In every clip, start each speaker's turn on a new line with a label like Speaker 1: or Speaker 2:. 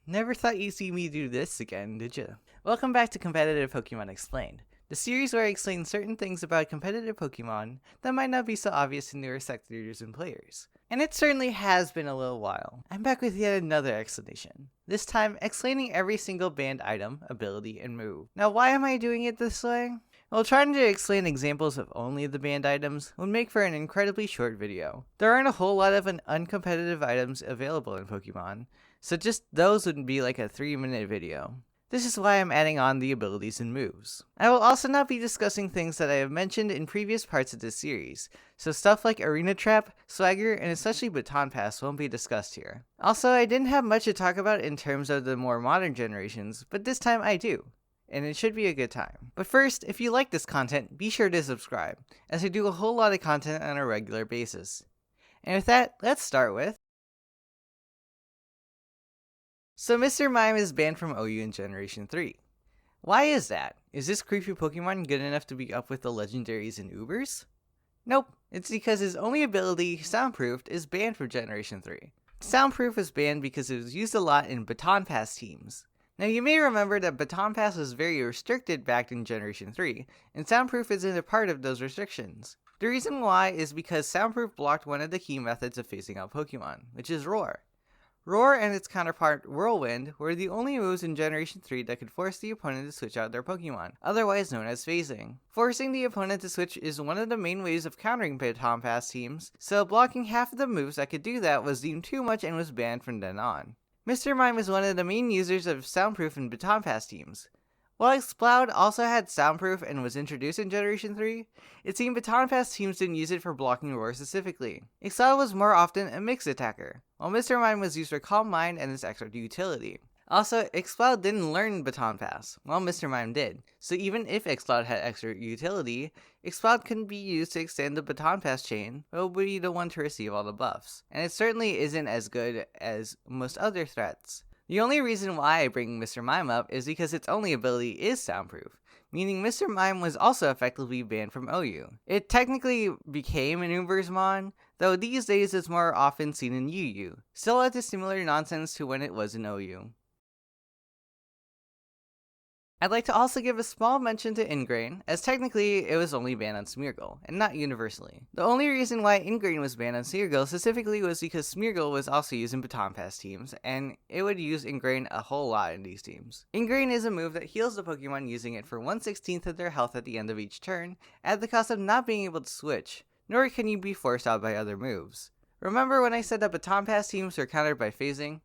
Speaker 1: Never thought you'd see me do this again, did you? Welcome back to Competitive Pokémon Explained, the series where I explain certain things about competitive Pokemon that might not be so obvious to newer spectators and players. And it certainly has been a little while. I'm back with yet another explanation. This time, explaining every single banned item, ability, and move. Now, why am I doing it this way? Well, trying to explain examples of only the banned items would make for an incredibly short video. There aren't a whole lot of uncompetitive items available in Pokemon, so just those would be like a 3-minute video. This is why I'm adding on the abilities and moves. I will also not be discussing things that I have mentioned in previous parts of this series, so stuff like Arena Trap, Swagger, and especially Baton Pass won't be discussed here. Also, I didn't have much to talk about in terms of the more modern generations, but this time I do, and it should be a good time. But first, if you like this content, be sure to subscribe, as I do a whole lot of content on a regular basis. And with that, let's start with... So Mr. Mime is banned from OU in Generation 3. Why is that? Is this creepy Pokemon good enough to be up with the legendaries and Ubers? Nope, it's because his only ability, Soundproof, is banned from Generation 3. Soundproof was banned because it was used a lot in Baton Pass teams. Now you may remember that Baton Pass was very restricted back in Generation 3, and Soundproof isn't a part of those restrictions. The reason why is because Soundproof blocked one of the key methods of phasing out Pokemon, which is Roar. Roar and its counterpart, Whirlwind, were the only moves in Generation 3 that could force the opponent to switch out their Pokemon, otherwise known as phasing. Forcing the opponent to switch is one of the main ways of countering Baton Pass teams, so blocking half of the moves that could do that was deemed too much and was banned from then on. Mr. Mime is one of the main users of Soundproof in Baton Pass teams. While Exploud also had Soundproof and was introduced in Generation 3, it seemed Baton Pass teams didn't use it for blocking Roar specifically. Exploud was more often a mixed attacker, while Mr. Mime was used for Calm Mind and its extra utility. Also, Exploud didn't learn Baton Pass, while Mr. Mime did, so even if Exploud had extra utility, Exploud couldn't be used to extend the Baton Pass chain, but would be the one to receive all the buffs. And it certainly isn't as good as most other threats. The only reason why I bring Mr. Mime up is because its only ability is Soundproof, meaning Mr. Mime was also effectively banned from OU. It technically became an Uber's Mon, though these days it's more often seen in UU, still at a similar nonsense to when it was in OU. I'd like to also give a small mention to Ingrain, as technically it was only banned on Smeargle, and not universally. The only reason why Ingrain was banned on Smeargle specifically was because Smeargle was also used in Baton Pass teams, and it would use Ingrain a whole lot in these teams. Ingrain is a move that heals the Pokemon using it for 1/16 of their health at the end of each turn, at the cost of not being able to switch, nor can you be forced out by other moves. Remember when I said that Baton Pass teams were countered by phasing?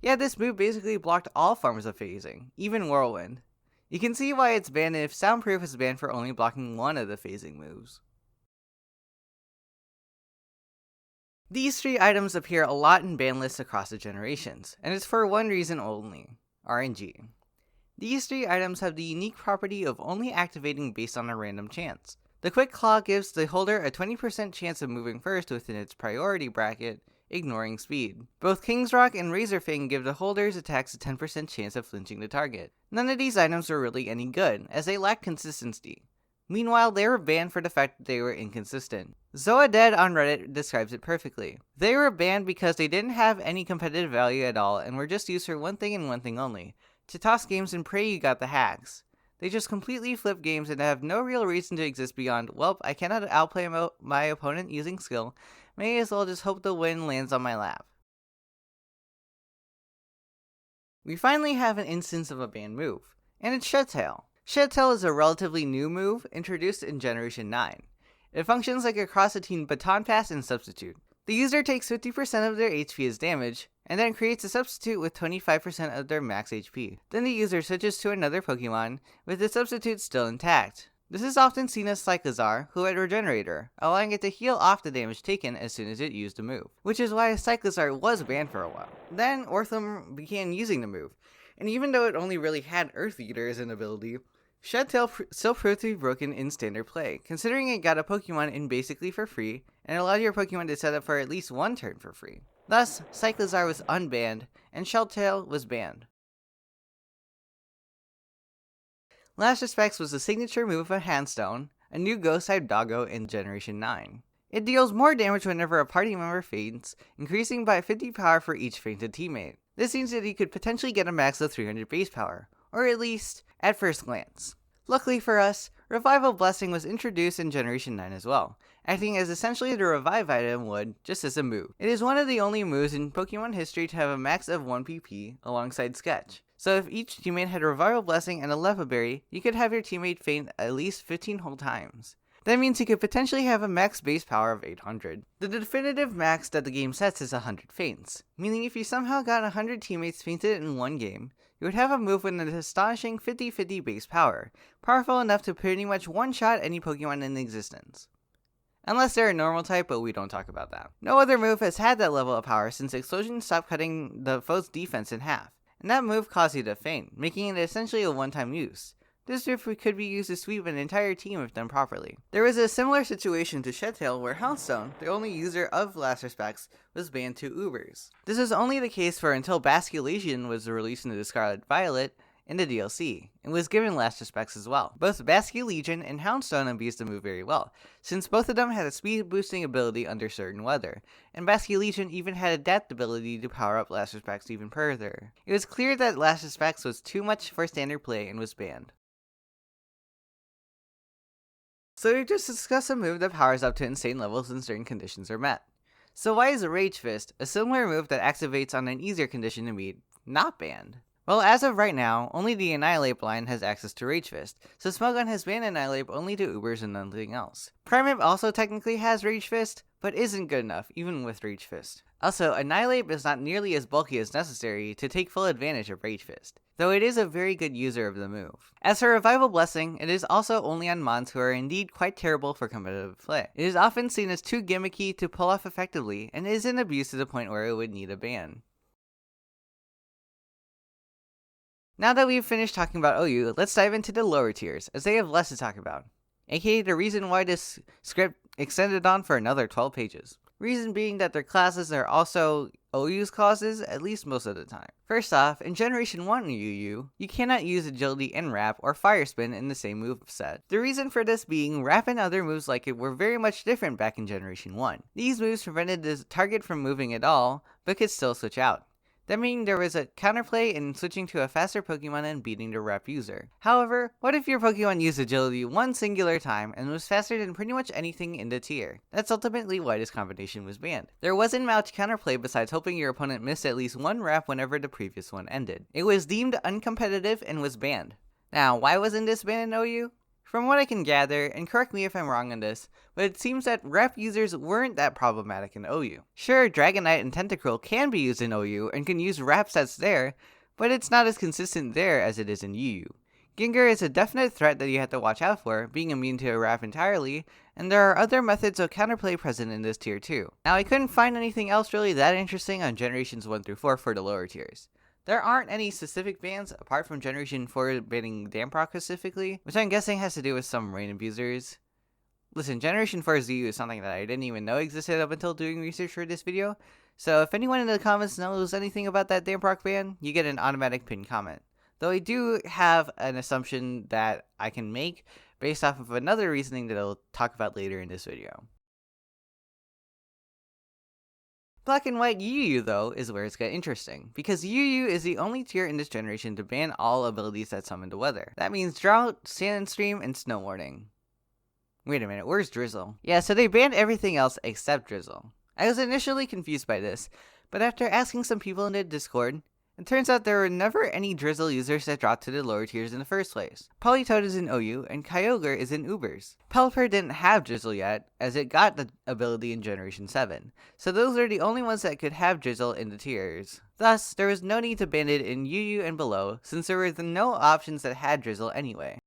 Speaker 1: Yeah, this move basically blocked all forms of phasing, even Whirlwind. You can see why it's banned if Soundproof is banned for only blocking one of the phasing moves. These 3 items appear a lot in ban lists across the generations, and it's for one reason only: RNG. These 3 items have the unique property of only activating based on a random chance. The Quick Claw gives the holder a 20% chance of moving first within its priority bracket, ignoring speed. Both King's Rock and Razor Fang give the holder's attacks a 10% chance of flinching the target. None of these items were really any good, as they lack consistency. Meanwhile, they were banned for the fact that they were inconsistent. Zoadead on Reddit describes it perfectly. They were banned because they didn't have any competitive value at all and were just used for one thing and one thing only: to toss games and pray you got the hacks. They just completely flip games and have no real reason to exist beyond, well, I cannot outplay my opponent using skill, may as well just hope the win lands on my lap. We finally have an instance of a banned move, and it's Shed Tail. Shed Tail is a relatively new move, introduced in Generation 9. It functions like a cross between Baton Pass and Substitute. The user takes 50% of their HP as damage, and then creates a substitute with 25% of their max HP. Then the user switches to another Pokemon, with the substitute still intact. This is often seen as Cyclizar, who had Regenerator, allowing it to heal off the damage taken as soon as it used the move, which is why Cyclizar was banned for a while. Then Ortham began using the move, and even though it only really had Earth Eater as an ability, Shed Tail still proved to be broken in standard play, considering it got a Pokemon in basically for free, and allowed your Pokemon to set up for at least one turn for free. Thus, Cyclizar was unbanned, and Shed Tail was banned. Last Respects was the signature move of Handstone, a new ghost-type doggo in Generation 9. It deals more damage whenever a party member faints, increasing by 50 power for each fainted teammate. This means that he could potentially get a max of 300 base power, or at least at first glance. Luckily for us, Revival Blessing was introduced in Generation 9 as well, acting as essentially the revive item would, just as a move. It is one of the only moves in Pokemon history to have a max of 1 PP alongside Sketch. So if each teammate had a Revival Blessing and a Level Berry, you could have your teammate faint at least 15 whole times. That means you could potentially have a max base power of 800. The definitive max that the game sets is 100 faints, meaning if you somehow got 100 teammates fainted in one game, you would have a move with an astonishing 50-50 base power, powerful enough to pretty much one-shot any Pokemon in existence. Unless they're a normal type, but we don't talk about that. No other move has had that level of power since Explosion stopped cutting the foe's defense in half, and that move caused you to faint, making it essentially a one-time use. This move could be used to sweep an entire team if done properly. There was a similar situation to Shedtail where Houndstone, the only user of Blaster Specs, was banned to Ubers. This was only the case for until Basculation was released into the Scarlet Violet in the DLC, and was given Blaster Specs as well. Both Basculation and Houndstone abused the move very well, since both of them had a speed boosting ability under certain weather, and Basculation even had adaptability to power up Blaster Specs even further. It was clear that Blaster Specs was too much for standard play and was banned. So we just discussed a move that powers up to insane levels when certain conditions are met. So why is Rage Fist, a similar move that activates on an easier condition to meet, not banned? Well, as of right now, only the Annihilate line has access to Rage Fist, so Smogon has banned Annihilate only to Ubers and nothing else. Primeape also technically has Rage Fist, but isn't good enough, even with Rage Fist. Also, Annihilate is not nearly as bulky as necessary to take full advantage of Rage Fist, though it is a very good user of the move. As for Revival Blessing, it is also only on mons who are indeed quite terrible for competitive play. It is often seen as too gimmicky to pull off effectively, and is in abuse to the point where it would need a ban. Now that we've finished talking about OU, let's dive into the lower tiers, as they have less to talk about, aka the reason why this script extended on for another 12 pages. Reason being that their classes are also OU's classes, at least most of the time. First off, in Generation 1 UU, you cannot use Agility and Wrap or Fire Spin in the same move set. The reason for this being, Wrap and other moves like it were very much different back in Generation 1. These moves prevented the target from moving at all, but could still switch out. That meaning there was a counterplay in switching to a faster Pokemon and beating the Wrap user. However, what if your Pokemon used Agility one singular time and was faster than pretty much anything in the tier? That's ultimately why this combination was banned. There wasn't much counterplay besides hoping your opponent missed at least one Wrap whenever the previous one ended. It was deemed uncompetitive and was banned. Now, why wasn't this banned in OU? From what I can gather, and correct me if I'm wrong on this, but it seems that Wrap users weren't that problematic in OU. Sure, Dragonite and Tentacruel can be used in OU and can use Wrap sets there, but it's not as consistent there as it is in UU. Gengar is a definite threat that you have to watch out for, being immune to a Wrap entirely, and there are other methods of counterplay present in this tier too. Now I couldn't find anything else really that interesting on Generations 1 through 4 for the lower tiers. There aren't any specific bans apart from Generation 4 banning Damprock specifically, which I'm guessing has to do with some rain abusers. Listen, Generation 4 ZU is something that I didn't even know existed up until doing research for this video, so if anyone in the comments knows anything about that Damprock ban, you get an automatic pinned comment. Though I do have an assumption that I can make based off of another reasoning that I'll talk about later in this video. Black and White UU though is where it's got interesting, because UU is the only tier in this generation to ban all abilities that summon the weather. That means Drought, Sandstorm, and Snow Warning. Wait a minute, where's Drizzle? Yeah, so they banned everything else except Drizzle. I was initially confused by this, but after asking some people in the Discord, it turns out there were never any Drizzle users that dropped to the lower tiers in the first place. Politoed is in OU, and Kyogre is in Ubers. Pelipper didn't have Drizzle yet, as it got the ability in Generation 7, so those are the only ones that could have Drizzle in the tiers. Thus, there was no need to ban it in UU and below, since there were no options that had Drizzle anyway.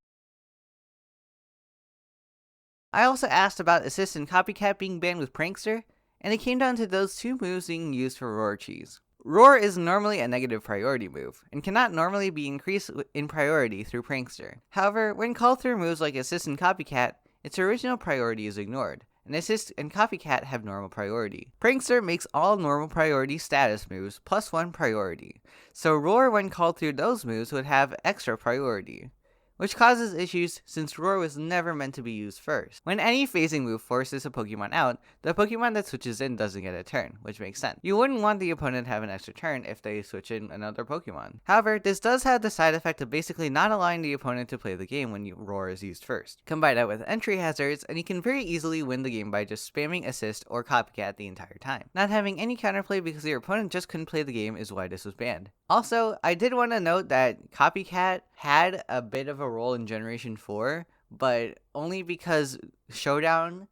Speaker 1: I also asked about Assist and Copycat being banned with Prankster, and it came down to those two moves being used for Roar Cheese. Roar is normally a negative priority move, and cannot normally be increased in priority through Prankster. However, when called through moves like Assist and Copycat, its original priority is ignored, and Assist and Copycat have normal priority. Prankster makes all normal priority status moves +1 priority, so Roar when called through those moves would have extra priority. which causes issues since Roar was never meant to be used first. When any phasing move forces a Pokemon out, the Pokemon that switches in doesn't get a turn, which makes sense. You wouldn't want the opponent to have an extra turn if they switch in another Pokemon. However, this does have the side effect of basically not allowing the opponent to play the game when Roar is used first. Combine that with entry hazards, and you can very easily win the game by just spamming assist or copycat the entire time. Not having any counterplay because your opponent just couldn't play the game is why this was banned. Also, I did want to note that copycat had a bit of a role in Generation 4, but only because Showdown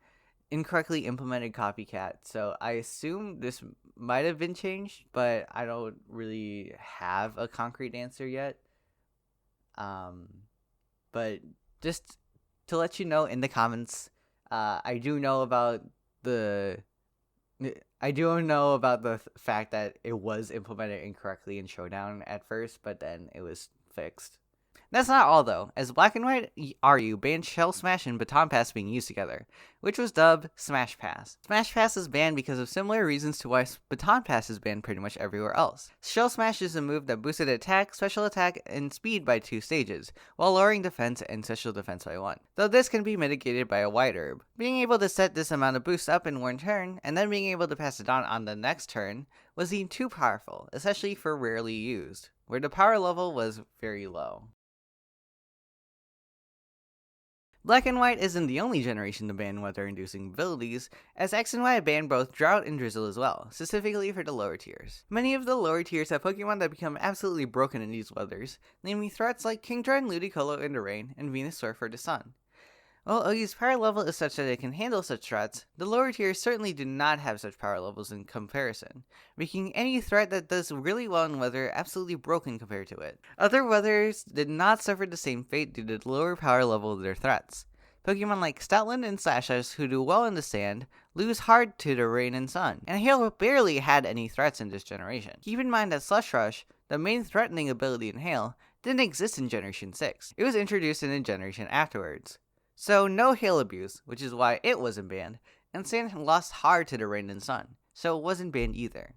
Speaker 1: incorrectly implemented copycat, so I assume this might have been changed, but I don't really have a concrete answer yet. But just to let you know in the comments, I do know about the fact that it was implemented incorrectly in Showdown at first, but then it was fixed. That's not all though, as Black and White RU banned Shell Smash and Baton Pass being used together, which was dubbed Smash Pass. Smash Pass is banned because of similar reasons to why Baton Pass is banned pretty much everywhere else. Shell Smash is a move that boosted attack, special attack, and speed by 2 stages, while lowering defense and special defense by 1. Though this can be mitigated by a White Herb. Being able to set this amount of boost up in one turn, and then being able to pass it on the next turn, was deemed too powerful, especially for rarely used, where the power level was very low. Black and White isn't the only generation to ban weather-inducing abilities, as X and Y banned both Drought and Drizzle as well, specifically for the lower tiers. Many of the lower tiers have Pokemon that become absolutely broken in these weathers, namely threats like Kingdra and Ludicolo in the rain, and Venusaur for the sun. While OU's power level is such that it can handle such threats, the lower tiers certainly do not have such power levels in comparison, making any threat that does really well in weather absolutely broken compared to it. Other weathers did not suffer the same fate due to the lower power level of their threats. Pokemon like Stoutland and Slashes, who do well in the sand, lose hard to the rain and sun, and Hail barely had any threats in this generation. Keep in mind that Slush Rush, the main threatening ability in Hail, didn't exist in Generation 6. It was introduced in a generation afterwards. So no Hail abuse, which is why it wasn't banned, and Sand lost hard to the rain and sun, so it wasn't banned either.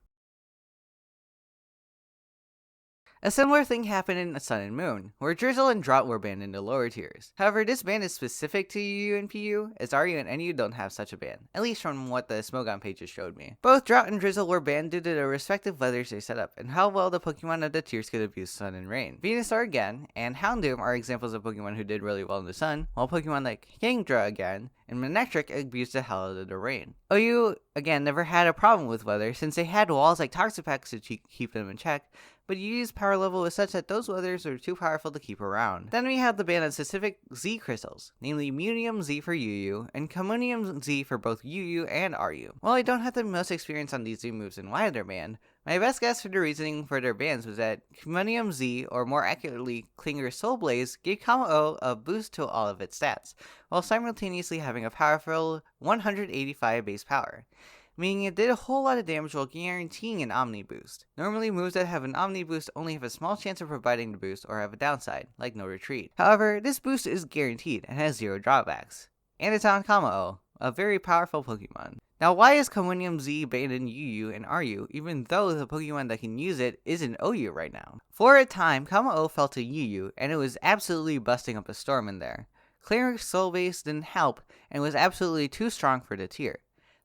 Speaker 1: A similar thing happened in Sun and Moon, where Drizzle and Drought were banned in the lower tiers. However, this ban is specific to UU and PU, as RU and NU don't have such a ban, at least from what the Smogon pages showed me. Both Drought and Drizzle were banned due to the respective weathers they set up, and how well the Pokemon of the tiers could abuse Sun and Rain. Venusaur again, and Houndoom are examples of Pokemon who did really well in the sun, while Pokemon like Kingdra again, and Manectric abused the hell out of the rain. OU, again, never had a problem with weather, since they had walls like Toxapex to keep them in check, but UU's power level was such that those weathers were too powerful to keep around. Then we have the ban on specific Z crystals, namely Munium Z for UU, and Communium Z for both UU and RU. While I don't have the most experience on these Z moves and why they're banned, my best guess for the reasoning for their bans was that Communium Z, or more accurately, Klinger's Soul Blaze, gave Kamo-O a boost to all of its stats, while simultaneously having a powerful 185 base power, meaning it did a whole lot of damage while guaranteeing an Omni boost. Normally, moves that have an Omni boost only have a small chance of providing the boost or have a downside, like no retreat. However, this boost is guaranteed and has 0 drawbacks. And it's on Kamo-O, a very powerful Pokemon. Now, why is Communium Z banned in UU and RU, even though the Pokemon that can use it is in OU right now? For a time, Kamo-O fell to UU, and it was absolutely busting up a storm in there. Klinger's Soul Base didn't help, and was absolutely too strong for the tier.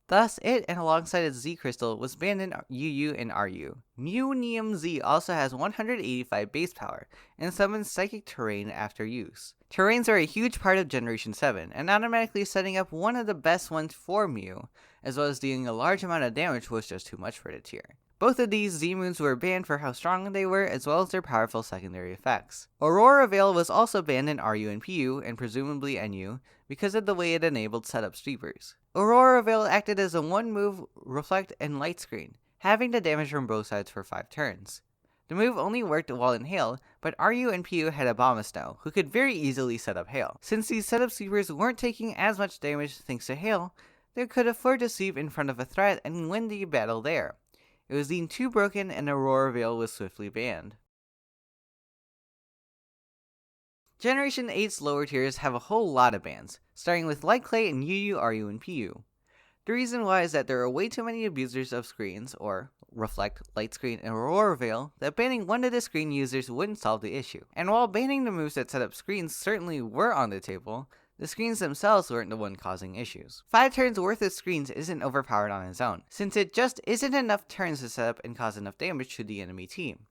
Speaker 1: Thus, it, and alongside its Z Crystal, was banned in UU and RU. Munium Z also has 185 base power, and summons Psychic Terrain after use. Terrains are a huge part of Generation 7, and automatically setting up one of the best ones for Mew, as well as dealing a large amount of damage was just too much for the tier. Both of these Z-moons were banned for how strong they were, as well as their powerful secondary effects. Aurora Veil was also banned in RU and PU, and presumably NU, because of the way it enabled setup sweepers. Aurora Veil acted as a one-move Reflect and Light Screen, having the damage from both sides for 5 turns. The move only worked while in Hail, but RU and PU had Abomasnow, who could very easily set up Hail. Since these setup sweepers weren't taking as much damage thanks to Hail, they could afford to sweep in front of a threat and win the battle there. It was deemed too broken, and Aurora Veil was swiftly banned. Generation 8's lower tiers have a whole lot of bans, starting with Light Clay in UU, RU, and PU. The reason why is that there are way too many abusers of screens, or Reflect, Light Screen, and Aurora Veil, that banning one of the screen users wouldn't solve the issue. And while banning the moves that set up screens certainly were on the table, the screens themselves weren't the one causing issues. 5 turns worth of screens isn't overpowered on its own, since it just isn't enough turns to set up and cause enough damage to the enemy team.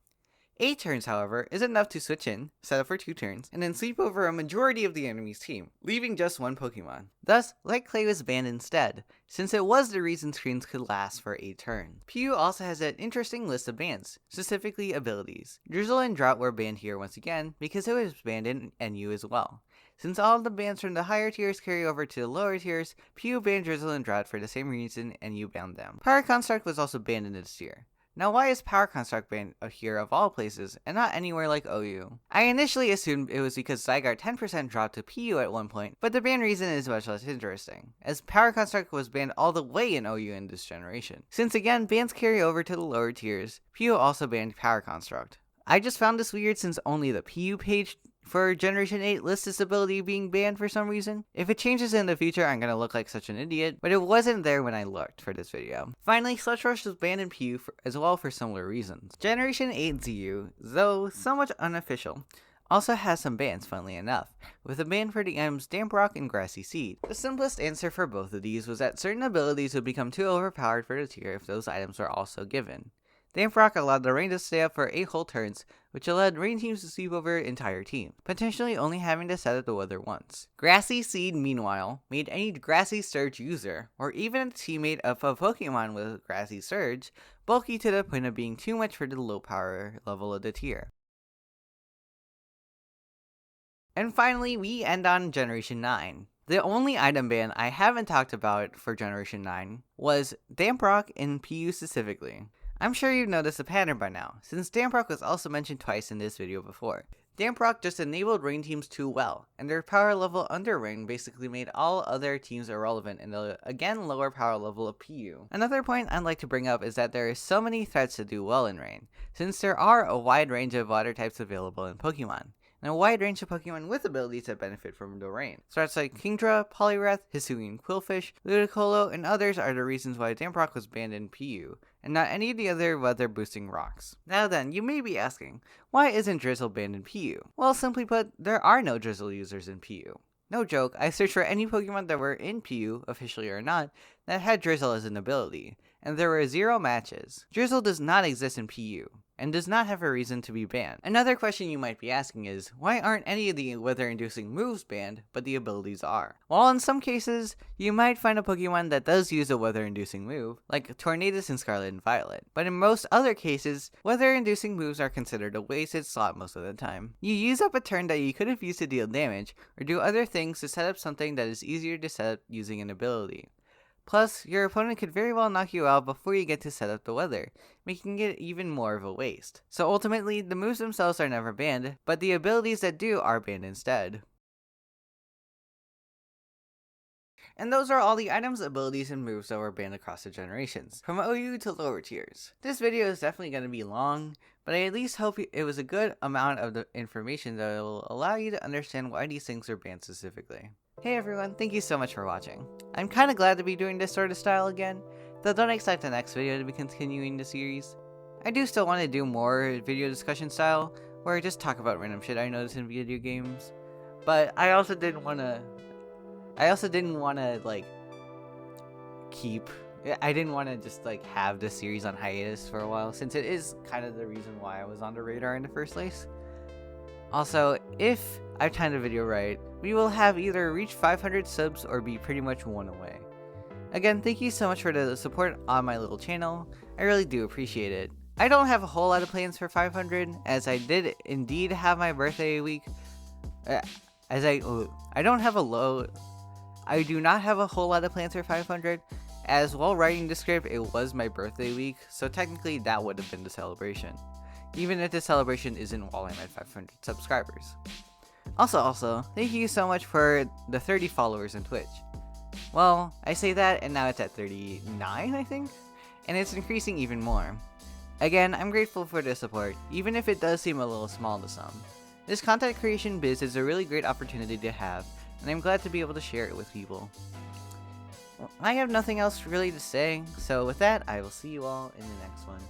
Speaker 1: 8 turns, however, is enough to switch in, set up for 2 turns, and then sweep over a majority of the enemy's team, leaving just one Pokemon. Thus, Light Clay was banned instead, since it was the reason screens could last for 8 turns. PU also has an interesting list of bans, specifically abilities. Drizzle and Drought were banned here once again, because it was banned in NU as well. Since all of the bans from the higher tiers carry over to the lower tiers, PU banned Drizzle and Drought for the same reason NU banned them. Power Construct was also banned in this tier. Now, why is Power Construct banned here of all places, and not anywhere like OU? I initially assumed it was because Zygarde 10% dropped to PU at one point, but the ban reason is much less interesting, as Power Construct was banned all the way in OU in this generation. Since again, bans carry over to the lower tiers, PU also banned Power Construct. I just found this weird since only the PU page for Generation 8 lists this ability being banned for some reason. If it changes in the future, I'm gonna look like such an idiot, but it wasn't there when I looked for this video. Finally, Sludge Rush was banned in PU as well for similar reasons. Generation 8 ZU, though somewhat unofficial, also has some bans, funnily enough, with a ban for the items Damp Rock and Grassy Seed. The simplest answer for both of these was that certain abilities would become too overpowered for the tier if those items were also given. Damp Rock allowed the rain to stay up for 8 whole turns, which allowed rain teams to sweep over entire team, potentially only having to set up the weather once. Grassy Seed, meanwhile, made any Grassy Surge user, or even a teammate of a Pokemon with Grassy Surge, bulky to the point of being too much for the low power level of the tier. And finally, we end on Generation 9. The only item ban I haven't talked about for Generation 9 was Damp Rock in PU specifically. I'm sure you've noticed a pattern by now, since Damp Rock was also mentioned twice in this video before. Damp Rock just enabled rain teams too well, and their power level under rain basically made all other teams irrelevant in the, again, lower power level of PU. Another point I'd like to bring up is that there are so many threats to do well in rain, since there are a wide range of water types available in Pokemon, and a wide range of Pokemon with abilities that benefit from the rain. Threats like Kingdra, Poliwrath, Hisuian Quillfish, Ludicolo, and others are the reasons why Damp Rock was banned in PU, and not any of the other weather-boosting rocks. Now then, you may be asking, why isn't Drizzle banned in PU? Well, simply put, there are no Drizzle users in PU. No joke, I searched for any Pokemon that were in PU, officially or not, that had Drizzle as an ability, and there were 0 matches. Drizzle does not exist in PU, and does not have a reason to be banned. Another question you might be asking is, why aren't any of the weather-inducing moves banned, but the abilities are? Well, in some cases, you might find a Pokemon that does use a weather-inducing move, like Tornadus in Scarlet and Violet, but in most other cases, weather-inducing moves are considered a wasted slot most of the time. You use up a turn that you could have used to deal damage, or do other things to set up something that is easier to set up using an ability. Plus, your opponent could very well knock you out before you get to set up the weather, making it even more of a waste. So ultimately, the moves themselves are never banned, but the abilities that do are banned instead. And those are all the items, abilities, and moves that were banned across the generations, from OU to lower tiers. This video is definitely going to be long, but I at least hope it was a good amount of the information that will allow you to understand why these things are banned specifically. Hey everyone, thank you so much for watching. I'm kinda glad to be doing this sort of style again, though don't expect the next video to be continuing the series. I do still want to do more video discussion style, where I just talk about random shit I notice in video games, but I also didn't want to, like, I didn't want to just, like, have this series on hiatus for a while, since it is kind of the reason why I was on the radar in the first place. Also, if I've timed the video right, we will have either reach 500 subs or be pretty much one away. Again, thank you so much for the support on my little channel. I really do appreciate it. I don't have a whole lot of plans for 500, as I did indeed have my birthday week. I do not have a whole lot of plans for 500, as while writing the script, it was my birthday week, so technically that would have been the celebration. Even if the celebration isn't while I'm at 500 subscribers. Also, thank you so much for the 30 followers on Twitch. Well, I say that, and now it's at 39, I think? And it's increasing even more. Again, I'm grateful for the support, even if it does seem a little small to some. This content creation biz is a really great opportunity to have, and I'm glad to be able to share it with people. I have nothing else really to say, so with that, I will see you all in the next one.